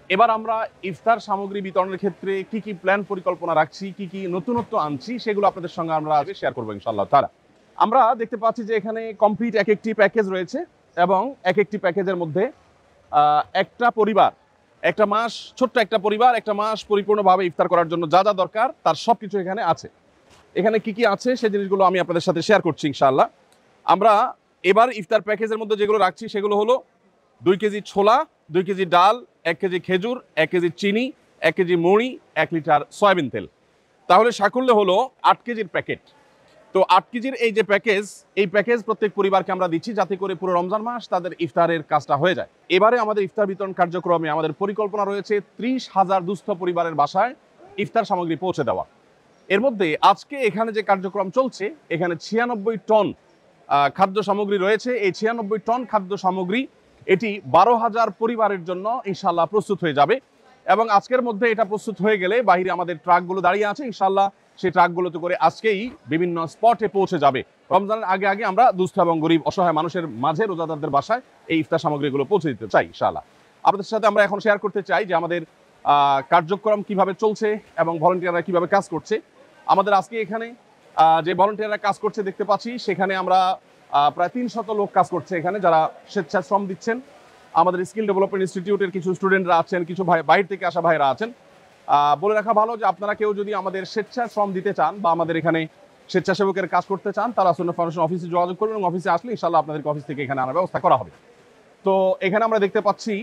এবার আমরা ইফতার সামগ্রী বিতরণের ক্ষেত্রে কি কি প্ল্যান পরিকল্পনা রাখছি, কি কি নতুনত্ব আনছি, সেগুলো আপনাদের সঙ্গে আমরা আগে শেয়ার করবো ইনশাআল্লাহ তাআলা। আমরা দেখতে পাচ্ছি যে এখানে কমপ্লিট এক একটি প্যাকেজ রয়েছে এবং এক একটি প্যাকেজের মধ্যে একটা পরিবার, একটা মাস, ছোট্ট একটা পরিবার একটা মাস পরিপূর্ণভাবে ইফতার করার জন্য যা যা দরকার তার সব কিছু এখানে আছে। এখানে কি কি আছে সেই জিনিসগুলো আমি আপনাদের সাথে শেয়ার করছি ইনশাআল্লাহ। আমরা এবার ইফতার প্যাকেজের মধ্যে যেগুলো রাখছি সেগুলো হলো 2 কেজি ছোলা, 2 কেজি ডাল, 1 কেজি খেজুর, 1 কেজি চিনি, 1 কেজি মুড়ি, 1 লিটার সয়াবিন তেল। তাহলে সাকুল্যে হলো 8 কেজির প্যাকেট। তো 8 কেজির এই যে প্যাকেজ, এই প্যাকেজ প্রত্যেক পরিবারকে আমরা দিচ্ছি যাতে করে পুরো রমজান মাস তাদের ইফতারের কাজটা হয়ে যায়। এবারে আমাদের ইফতার বিতরণ কার্যক্রমে আমাদের পরিকল্পনা রয়েছে 30,000 দুস্থ পরিবারের বাসায় ইফতার সামগ্রী পৌঁছে দেওয়া। এর মধ্যে আজকে এখানে যে কার্যক্রম চলছে, এখানে 96 টন খাদ্য সামগ্রী রয়েছে। এই 96 টন খাদ্য সামগ্রী এটি 12,000 পরিবারের জন্য ইনশাল্লাহ প্রস্তুত হয়ে যাবে এবং আজকের মধ্যে এটা প্রস্তুত হয়ে গেলে বাইরে আমাদের ট্রাকগুলো দাঁড়িয়ে আছে, ইনশাল্লাহ সেই ট্রাকগুলোতে করে আজকেই বিভিন্ন স্পটে পৌঁছে যাবে। রমজানের আগে আগে আমরা দুস্থ এবং গরিব অসহায় মানুষের মাঝে রোজাদারদের বাসায় এই ইফতার সামগ্রীগুলো পৌঁছে দিতে চাই ইনশাল্লাহ। আপনাদের সাথে আমরা এখন শেয়ার করতে চাই যে আমাদের কার্যক্রম কিভাবে চলছে এবং ভলান্টিয়াররা কিভাবে কাজ করছে। আমাদের আজকে এখানে যে ভলান্টিয়াররা কাজ করছে দেখতে পাচ্ছি, সেখানে আমরা প্রায় 300 লোক কাজ করছে এখানে, যারা স্বেচ্ছাশ্রম দিচ্ছেন। আমাদের স্কিল ডেভেলপমেন্ট ইনস্টিটিউটের কিছু স্টুডেন্টরা আছেন, কিছু বাইরে থেকে আসা ভাইরা আছেন। বলে রাখা ভালো যে আপনারা কেউ যদি আমাদের স্বেচ্ছাশ্রম দিতে চান বা আমাদের এখানে স্বেচ্ছাসেবকের কাজ করতে চান, তারা সুন্নাহ ফাউন্ডেশন অফিসে যোগাযোগ করবেন এবং অফিসে আসলে ইনশাআল্লাহ আপনাদেরকে অফিস থেকে এখানে আনার ব্যবস্থা করা হবে। তো এখানে আমরা দেখতে পাচ্ছি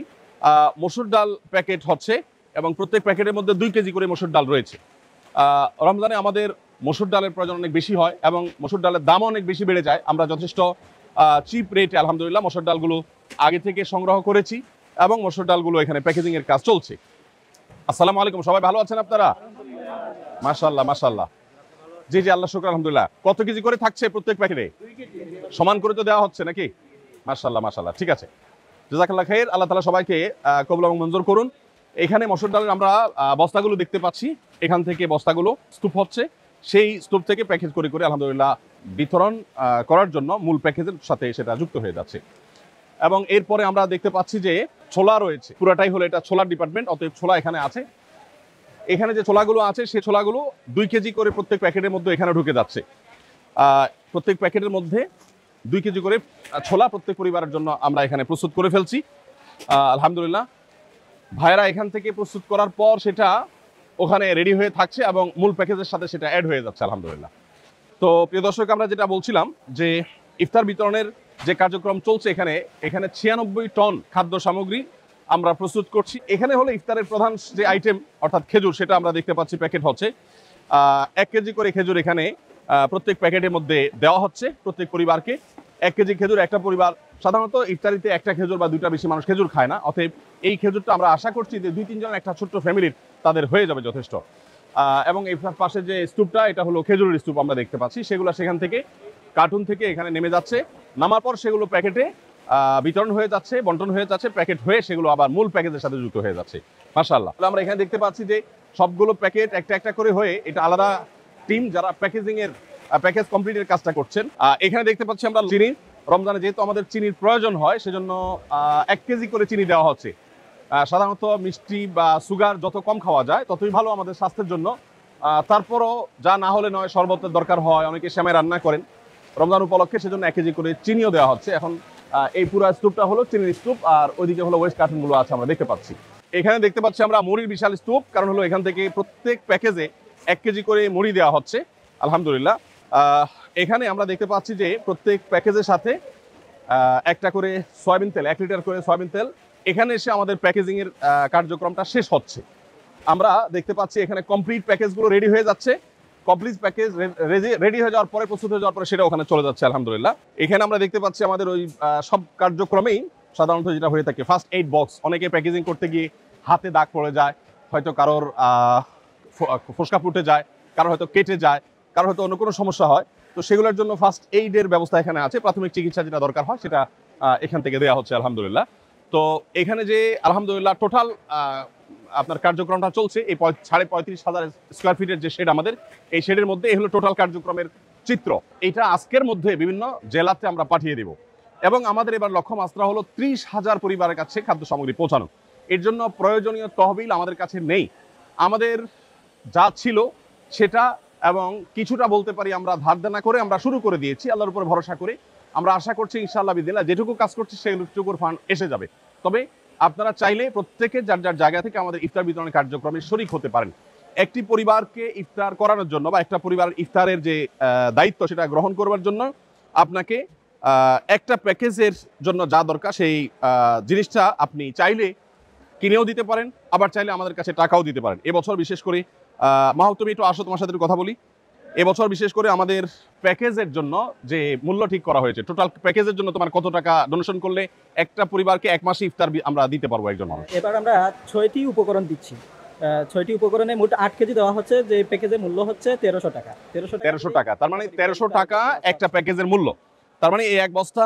মসুর ডাল প্যাকেট হচ্ছে এবং প্রত্যেক প্যাকেটের মধ্যে 2 কেজি করে মসুর ডাল রয়েছে। রমজানে আমাদের মসুর ডালের প্রয়োজন অনেক বেশি হয় এবং মসুর ডালের দামও অনেক বেশি বেড়ে যায়। আমরা যথেষ্ট চিপ রেটে আলহামদুলিল্লাহ মসুর ডালগুলো আগে থেকে সংগ্রহ করেছি এবং মসুর ডালগুলো এখানে প্যাকেজিং এর কাজ চলছে। আসসালামু আলাইকুম, সবাই ভালো আছেন আপনারা? মাশাআল্লাহ মাশাআল্লাহ। জি জি, আল্লাহ শুকর, আলহামদুলিল্লাহ। কত কেজি করে থাকছে প্রত্যেক প্যাকেটে? 2 কেজি। সমান করে তো দেওয়া হচ্ছে নাকি? মাশাআল্লাহ মাশাআল্লাহ, ঠিক আছে। জাযাকাল্লাহ খাইর, আল্লাহ তাআলা সবাইকে কবুল এবং মঞ্জুর করুন। এখানে মসুর ডালের আমরা বস্তাগুলো দেখতে পাচ্ছি, এখান থেকে বস্তাগুলো স্তূপ হচ্ছে, সেই স্তূপ থেকে প্যাকেজ করে করে আলহামদুলিল্লাহ বিতরণ করার জন্য মূল প্যাকেজের সাথে সেটা যুক্ত হয়ে যাচ্ছে। এবং এরপরে আমরা দেখতে পাচ্ছি যে ছোলা রয়েছে, পুরাটাই হলো এটা ছোলার ডিপার্টমেন্ট, অতএব ছোলা এখানে আছে। এখানে যে ছোলাগুলো আছে সেই ছোলাগুলো 2 কেজি করে প্রত্যেক প্যাকেটের মধ্যে এখানে ঢুকে যাচ্ছে। প্রত্যেক প্যাকেটের মধ্যে 2 কেজি করে ছোলা প্রত্যেক পরিবারের জন্য আমরা এখানে প্রস্তুত করে ফেলছি আলহামদুলিল্লাহ। ভাইরা এখান থেকে প্রস্তুত করার পর সেটা ওখানে রেডি হয়ে থাকছে এবং মূল প্যাকেজের সাথে সেটা অ্যাড হয়ে যাচ্ছে আলহামদুলিল্লাহ। তো প্রিয় দর্শক, আমরা যেটা বলছিলাম যে ইফতার বিতরণের যে কার্যক্রম চলছে, এখানে 96 টন খাদ্য সামগ্রী আমরা প্রস্তুত করছি। এখানে হলো ইফতারের প্রধান যে আইটেম অর্থাৎ খেজুর, সেটা আমরা দেখতে পাচ্ছি প্যাকেট হচ্ছে। 1 কেজি করে খেজুর এখানে প্রত্যেক প্যাকেটের মধ্যে দেওয়া হচ্ছে প্রত্যেক পরিবারকে। 1 কেজি খেজুর, একটা পরিবার সাধারণত ইফতারিতে একটা খেজুর বা 2টা বেশি মানুষ খেজুর খায় না, অতএব এই খেজুরটা আমরা আশা করছি যে 2-3 জন একটা ছোট্ট ফ্যামিলির তাদের হয়ে যাবে যথেষ্ট। এবং এই পাশে যে স্তূপটা, এটা হলো খেজুরের স্তূপ আমরা দেখতে পাচ্ছি, সেগুলো সেখান থেকে কার্টুন থেকে এখানে নেমে যাচ্ছে, নামার পর সেগুলো প্যাকেটে বিতরণ হয়ে যাচ্ছে, বন্টন হয়ে যাচ্ছে, প্যাকেট হয়ে সেগুলো আবার মূল প্যাকেজের সাথে যুক্ত হয়ে যাচ্ছে মাশাআল্লাহ। আমরা এখানে দেখতে পাচ্ছি যে সবগুলো প্যাকেট একটা একটা করে হয়ে এটা আলাদা টিম যারা প্যাকেজিং এর প্যাকেজ কমপ্লিটের কাজটা করছেন। এখানে দেখতে পাচ্ছি আমরা চিনি, রমজানে যেহেতু আমাদের চিনির প্রয়োজন হয় সেজন্য 1 কেজি করে চিনি দেওয়া হচ্ছে। সাধারণত মিষ্টি বা সুগার যত কম খাওয়া যায় ততই ভালো আমাদের স্বাস্থ্যের জন্য। তারপরও যা না হলে নয়, শরবতের দরকার হয়, অনেকে সেমাই রান্না করেন রমজান উপলক্ষে, সেজন্য 1 কেজি করে চিনিও দেওয়া হচ্ছে। এখন এই পুরো স্তূপটা হলো চিনির স্তূপ, আর ওইদিকে হলো ওয়েস্ট কার্টুনগুলো আছে আমরা দেখতে পাচ্ছি। এখানে দেখতে পাচ্ছি আমরা মুড়ির বিশাল স্তূপ, কারণ হলো এখান থেকে প্রত্যেক প্যাকেজে 1 কেজি করে মুড়ি দেওয়া হচ্ছে আলহামদুলিল্লাহ। এখানে আমরা দেখতে পাচ্ছি যে প্রত্যেক প্যাকেজের সাথে একটা করে সয়াবিন তেল, 1 লিটার করে সয়াবিন তেল এখানে এসে আমাদের প্যাকেজিং এর কার্যক্রমটা শেষ হচ্ছে। আমরা দেখতে পাচ্ছি এখানে কমপ্লিট প্যাকেজগুলো রেডি হয়ে যাচ্ছে। কমপ্লিট প্যাকেজ রেডি হয়ে যাওয়ার পরে, প্রস্তুত হয়ে যাওয়ার পরে সেটা ওখানে চলে যাচ্ছে আলহামদুলিল্লাহ। এখানে আমরা দেখতে পাচ্ছি আমাদের ওই সব কার্যক্রমেই সাধারণত যেটা হয়ে থাকে ফার্স্ট এইড বক্স, অনেকে প্যাকেজিং করতে গিয়ে হাতে দাগ পড়ে যায়, হয়তো কারোর ফোসকা ফুটে যায়, কারোর হয়তো কেটে যায়, কারোর হয়তো অন্য কোনো সমস্যা হয়, তো সেগুলোর জন্য ফার্স্ট এইডের ব্যবস্থা এখানে আছে। প্রাথমিক চিকিৎসা যেটা দরকার হয় সেটা এখান থেকে দেওয়া হচ্ছে আলহামদুলিল্লাহ। তো এখানে যে আলহামদুলিল্লাহ টোটাল আপনার কার্যক্রমটা চলছে, এই 35,500 স্কোয়ার ফিটের যে শেড আমাদের, এই শেডের মধ্যে এই হলো টোটাল কার্যক্রমের চিত্র। এটা আজকের মধ্যে বিভিন্ন জেলাতে আমরা পাঠিয়ে দেব এবং আমাদের এবার লক্ষ্যমাত্রা হলো 30,000 পরিবারের কাছে খাদ্য সামগ্রী পৌঁছানো। এর জন্য প্রয়োজনীয় তহবিল আমাদের কাছে নেই। আমাদের যা ছিল সেটা এবং কিছুটা বলতে পারি আমরা ধার দেনা করে আমরা শুরু করে দিয়েছি আল্লাহর উপর ভরসা করে। আমরা আশা করছি ইনশাআল্লাহ বিদিল্লাহ যেটুকু কাজ করছি সেটুকুর ফান্ড এসে যাবে। তবে আপনারা চাইলে প্রত্যেকে যার যার জায়গা থেকে আমাদের ইফতার বিতরণের কার্যক্রমে শরিক হতে পারেন। একটি পরিবারকে ইফতার করানোর জন্য বা একটা পরিবারের ইফতারের যে দায়িত্ব সেটা গ্রহণ করবার জন্য আপনাকে একটা প্যাকেজের জন্য যা দরকার সেই জিনিসটা আপনি চাইলে কিনেও দিতে পারেন, আবার চাইলে আমাদের কাছে টাকাও দিতে পারেন। এবছর বিশেষ করে মাহবুব তুমি একটু আসো, তোমার সাথে কথা বলি। এবছর বিশেষ করে আমাদের প্যাকেজের জন্য যে মূল্য ঠিক করা হয়েছে, টোটাল প্যাকেজের জন্য তোমার কত টাকা ডোনেশন করলে একটা পরিবারকে এক মাসে ইফতার আমরা দিতে পারবো একজন মানুষ? এবার আমরা 6টি উপকরণ দিচ্ছি। 6টি উপকরণে মোট 8 কেজি দেওয়া হচ্ছে, যে প্যাকেজের মূল্য হচ্ছে 1300 টাকা। 1300 টাকা, তার মানে 1300 টাকা একটা প্যাকেজের মূল্য। তার মানে এই এক বস্তা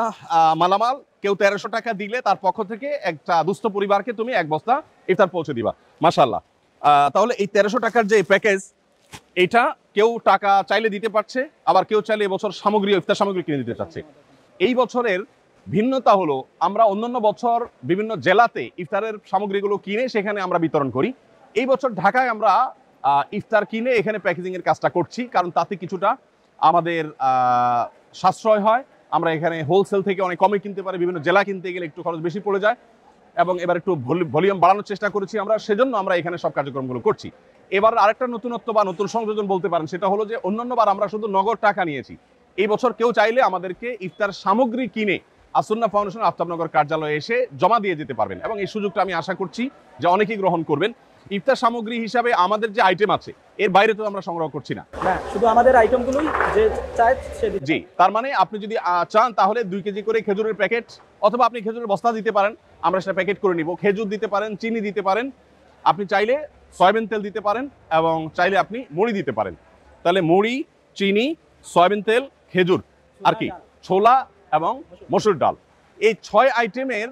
মালামাল কেউ 1300 টাকা দিলে তার পক্ষ থেকে একটা দুস্থ পরিবারকে তুমি এক বস্তা ইফতার পৌঁছে দিবা। মাশাআল্লাহ। তাহলে এই 1300 টাকার যে প্যাকেজ, এটা কেউ টাকা চাইলে দিতে পারছে, আবার কেউ চাইলে এবছর সামগ্রী ইফতার সামগ্রী কিনে দিতে চাচ্ছে। এই বছরের ভিন্নতা হলো আমরা অন্যান্য বছর বিভিন্ন জেলাতে ইফতারের সামগ্রীগুলো কিনে সেখানে আমরা বিতরণ করি। এই বছর ঢাকায় আমরা ইফতার কিনে এখানে প্যাকেজিং এর কাজটা করছি, কারণ তাতে কিছুটা আমাদের সাশ্রয় হয়। আমরা এখানে হোলসেল থেকে অনেক কমে কিনতে পারি, বিভিন্ন জেলা কিনতে গেলে একটু খরচ বেশি পড়ে যায়, এবং এবার একটু ভলিউম বাড়ানোর চেষ্টা করেছি আমরা, সেজন্য আমরা এখানে সব কার্যক্রমগুলো করছি। এবার আরেকটা নতুনত্ব বা নতুন সংযোজন বলতে পারেন, সেটা হলো যে অন্যান্যবার আমরা শুধু নগদ টাকা নিয়েছি। এই বছর কেউ চাইলে আমাদেরকে ইফতার সামগ্রী কিনে আসুন্নাহ ফাউন্ডেশন আফতাবনগর কার্যালয়ে এসে জমা দিয়ে যেতে পারবেন, এবং এই সুযোগটা আমি আশা করছি যে অনেকেই গ্রহণ করবেন। ইফতার সামগ্রী হিসাবে আমাদের যে আইটেম আছে এর বাইরে তো আমরা সংগ্রহ করছি না, শুধু আমাদের আইটেমগুলোই যে চায় সে দিতে। জি, তার মানে আপনি যদি চান তাহলে 2 কেজি করে খেজুরের প্যাকেট, অথবা আপনি খেজুরের বস্তা দিতে পারেন, আমরা সেটা প্যাকেট করে নিব। খেজুর দিতে পারেন, চিনি দিতে পারেন, আপনি চাইলে সয়াবিন তেল দিতে পারেন, এবং চাইলে আপনি মুড়ি দিতে পারেন। তাহলে মুড়ি, চিনি, সয়াবিন তেল, খেজুর, আর কি ছোলা এবং মসুর ডাল, এই 6 আইটেমের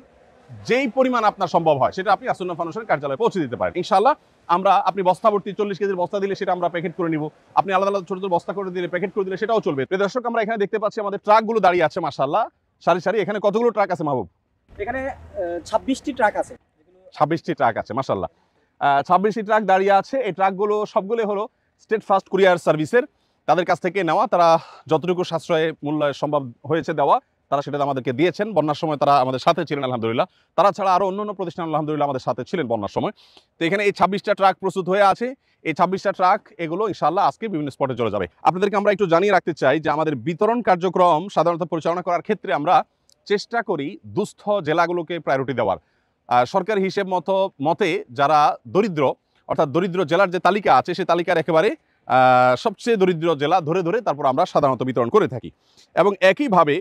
যেই পরিমাণ আপনার সম্ভব হয় সেটা আপনি আসুন্নাহ ফাউন্ডেশনের কার্যালয়ে পৌঁছে দিতে পারেন ইনশাআল্লাহ। আমরা বস্তা ভর্তি 40 কেজির বস্তা দিলে সেটা আমরা প্যাকেট করে নিব, আপনি আলাদা আলাদা ছোট ছোট বস্তা করে দিলে প্যাকেট করে দিলে সেটাও চলবে। প্রিয় দর্শক, আমরা এখানে দেখতে পাচ্ছি আমাদের ট্রাকগুলো দাঁড়িয়ে আছে মাশাআল্লাহ সারি সারি। এখানে কতগুলো ট্রাক আছে মাহবুব? এখানে 26টি ট্রাক আছে। 26টি ট্রাক আছে মাশাআল্লাহ। 26টি ট্রাক দাঁড়িয়ে আছে। এই ট্রাকগুলো সবগুলো হলো স্টেট ফার্স্ট কুরিয়ার সার্ভিসের, তাদের কাছ থেকে নেওয়া। তারা যতটুকু সাশ্রয়ে মূল্য সম্ভব হয়েছে দেওয়া, তারা সেটা আমাদেরকে দিয়েছেন। বন্যার সময় তারা আমাদের সাথে ছিলেন আলহামদুলিল্লাহ। তারা ছাড়া আরো অন্যান্য প্রতিষ্ঠান আলহামদুলিল্লাহ আমাদের সাথে ছিলেন বন্যার সময়। তো এখানে এই 26টা ট্রাক প্রস্তুত হয়ে আছে। এই 26টা ট্রাক এগুলো ইনশাআল্লাহ আজকে বিভিন্ন স্পটে চলে যাবে। আপনাদেরকে আমরা একটু জানিয়ে রাখতে চাই যে আমাদের বিতরণ কার্যক্রম সাধারণত পরিচালনা করার ক্ষেত্রে আমরা চেষ্টা করি দুস্থ জেলাগুলোকে প্রায়োরিটি দেওয়ার। সরকারি হিসেব মতে যারা দরিদ্র, অর্থাৎ দরিদ্র জেলার যে তালিকা আছে সেই তালিকার একেবারে সবচেয়ে দরিদ্র জেলা ধরে ধরে তারপর আমরা সাধারণত বিতরণ করে থাকি। এবং একইভাবে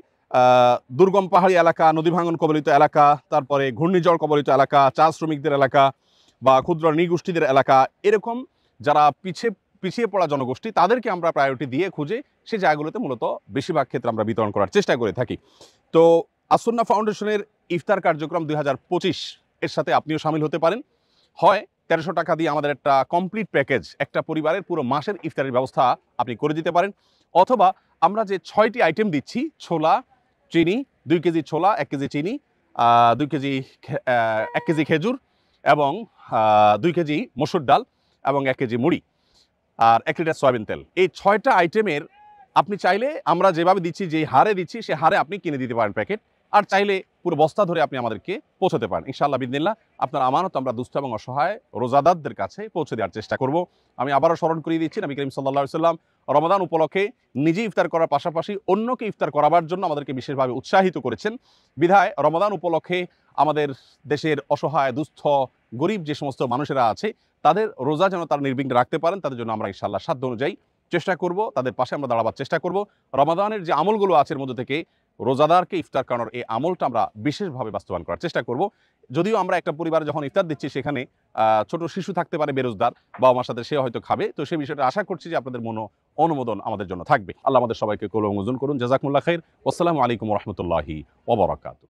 দুর্গম পাহাড়ি এলাকা, নদী ভাঙন কবলিত এলাকা, তারপরে ঘূর্ণিঝড় কবলিত এলাকা, চা শ্রমিকদের এলাকা বা ক্ষুদ্র নৃগোষ্ঠীদের এলাকা, এরকম যারা পিছিয়ে পড়া জনগোষ্ঠী, তাদেরকে আমরা প্রায়োরিটি দিয়ে খুঁজে সেই জায়গাগুলোতে মূলত বেশিরভাগ ক্ষেত্রে আমরা বিতরণ করার চেষ্টা করে থাকি। তো আসুন্নাহ ফাউন্ডেশনের ইফতার কার্যক্রম 2025 এর সাথে আপনিও শামিল হতে পারেন। হয় 1300 টাকা দিয়ে আমাদের একটা কমপ্লিট প্যাকেজ, একটা পরিবারের পুরো মাসের ইফতারের ব্যবস্থা আপনি করে দিতে পারেন, অথবা আমরা যে 6টি আইটেম দিচ্ছি, ছোলা, চিনি, 2 কেজি ছোলা, 1 কেজি চিনি, 1 কেজি খেজুর, এবং 2 কেজি মসুর ডাল, এবং 1 কেজি মুড়ি, আর 1 লিটার সয়াবিন তেল, এই 6টা আইটেমের আপনি চাইলে আমরা যেভাবে দিচ্ছি, যে হারে দিচ্ছি সে হারে আপনি কিনে দিতে পারেন প্যাকেট, আর চাইলে পুরো বস্তা ধরে আপনি আমাদেরকে পৌঁছাতে পারেন ইনশাআল্লাহ বিদিনিল্লাহ। আপনার আমানত আমরা দুস্থ এবং অসহায় রোজাদারদের কাছে পৌঁছে দেওয়ার চেষ্টা করব। আমি আবারও স্মরণ করিয়ে দিচ্ছি, নবী করিম সাল্লাল্লাহু আলাইহি ওয়াসাল্লাম রমাদান উপলক্ষে নিজে ইফতার করার পাশাপাশি অন্যকে ইফতার করাবার জন্য আমাদেরকে বিশেষভাবে উৎসাহিত করেছেন। বিধায় রমাদান উপলক্ষে আমাদের দেশের অসহায়, দুস্থ, গরিব যে সমস্ত মানুষেরা আছে তাদের রোজা যেন তারা নির্বিঘ্নে রাখতে পারেন, তাদের জন্য আমরা ইনশাআল্লাহ সাধ্য অনুযায়ী চেষ্টা করব, তাদের পাশে আমরা দাঁড়াবার চেষ্টা করব। রমাদানের যে আমলগুলো আছে এর মধ্যে থেকে রোজাদারকে ইফতার করানোর এই আমলটা আমরা বিশেষভাবে বাস্তবায়ন করার চেষ্টা করব। যদিও আমরা একটা পরিবারে যখন ইফতার দিচ্ছি সেখানে ছোট শিশু থাকতে পারে, বেরোজগার, বাবা মার সাথে সে হয়তো খাবে, তো সেই বিষয়টা আশা করছি যে আপনাদের অনুমোদন আমাদের জন্য থাকবে। আল্লাহ আমাদের সবাইকে কবুল মঞ্জুর করুন। জাযাকুমুল্লাহ খাইর। আসসালামু আলাইকুম ওয়া রাহমাতুল্লাহি ওয়া বারাকাতুহু।